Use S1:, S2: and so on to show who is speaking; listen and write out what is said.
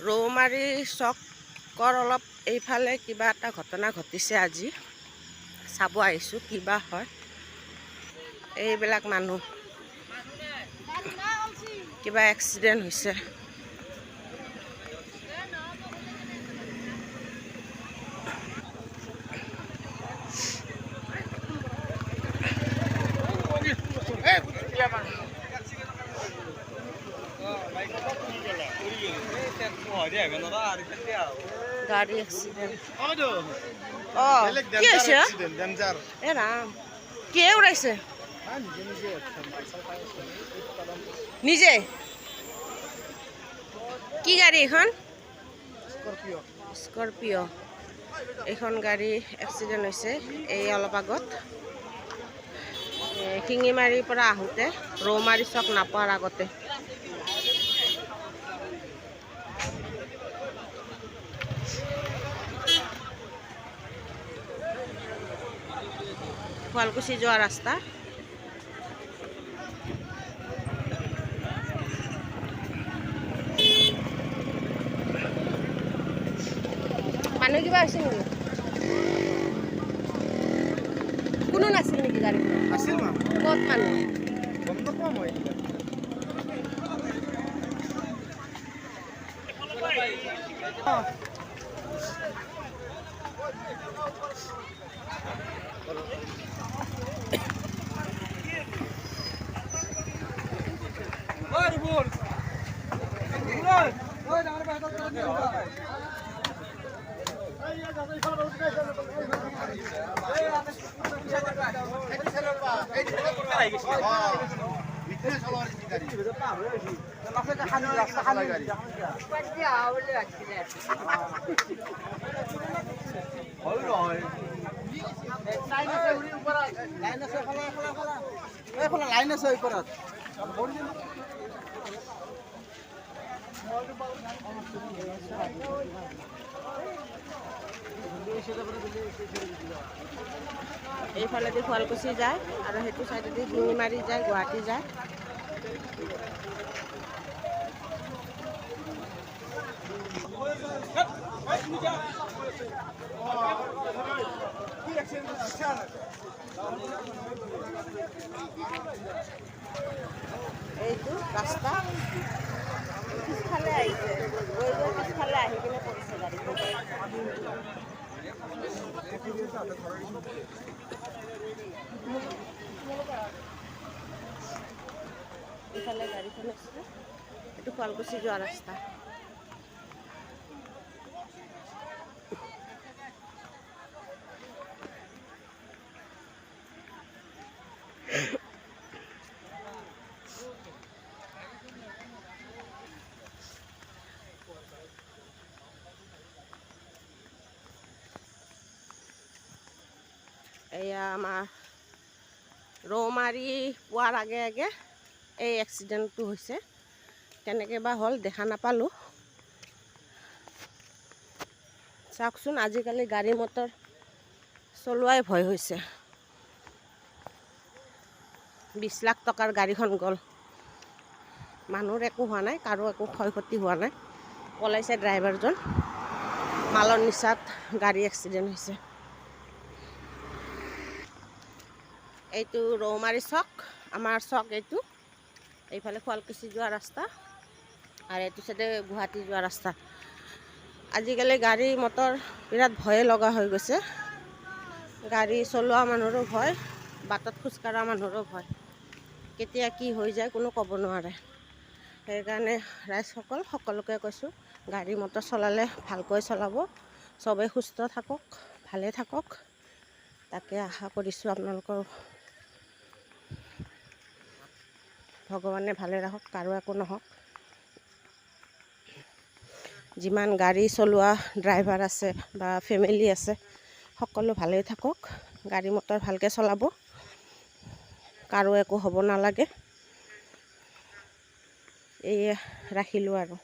S1: ৰৌমাৰী চকৰ অলপ এইফালে কিবা এটা ঘটনা ঘটিছে আজি চাব আহিছোঁ কিবা হয় এইবিলাক মানুহ কিবা এক্সিডেণ্ট হৈছে গাড়ী এক্সিডেণ্ট কি হৈছে এ ৰাম কিয়ে উৰাইছে নিজে কি গাড়ী এখন স্কৰপিঅ' এইখন গাড়ী এক্সিডেণ্ট হৈছে এই অলপ আগত শিঙিমাৰীৰ পৰা আহোঁতে ৰৌমাৰী চক নাপাৱাৰ আগতে শুৱালকুছি যোৱা ৰাস্তা মানুহ কিবা হৈছে নেকি কোনো নাছিল নেকি গাড়ীখন আছিল ক'ত মানুহ গম নাপাওঁ মই লাইন আছে ওপৰত এইফালেদি শুৱালকুছি যায় আৰু সেইটো চাইডেদি শিঙিমাৰী যায় গুৱাহাটী যায় এইটো ৰাস্তা পিছফালে আহিছে গৈ গৈ পিছফালে আহি কিনে পৰিছে গাড়ীখন এইফালে গাড়ীখন আছে এইটো শুৱালকুছি যোৱা ৰাস্তা এয়া আমাৰ ৰৌমাৰী পোৱাৰ আগে আগে এই এক্সিডেণ্টটো হৈছে কেনেকৈ বা হ'ল দেখা নাপালোঁ চাওকচোন আজিকালি গাড়ী মটৰ চলোৱাই ভয় হৈছে 20 লাখ টকাৰ গাড়ীখন গ'ল মানুহৰ একো হোৱা নাই কাৰো একো ক্ষয় ক্ষতি হোৱা নাই পলাইছে ড্ৰাইভাৰজন মালৰ নিচাত গাড়ী এক্সিডেণ্ট হৈছে এইটো ৰৌমাৰী চক আমাৰ চক এইটো এইফালে শুৱালকুছি যোৱা ৰাস্তা আৰু এইটো চাইডে গুৱাহাটী যোৱা ৰাস্তা আজিকালি গাড়ী মটৰ বিৰাট ভয়ে লগা হৈ গৈছে গাড়ী চলোৱা মানুহৰো ভয় বাটত খোজকাঢ়া মানুহৰো ভয় কেতিয়া কি হৈ যায় কোনো ক'ব নোৱাৰে সেইকাৰণে ৰাইজসকল সকলোকে কৈছোঁ গাড়ী মটৰ চলালে ভালকৈ চলাব চবেই সুস্থ থাকক ভালে থাকক তাকে আশা কৰিছোঁ আপোনালোকৰ ভগৱানে ভালে ৰাখক কাৰো একো নহওক যিমান গাড়ী চলোৱা ড্ৰাইভাৰ আছে বা ফেমিলি আছে সকলো ভালেই থাকক গাড়ী মটৰ ভালকৈ চলাব কাৰো একো হ'ব নালাগে এই ৰাখিলোঁ আৰু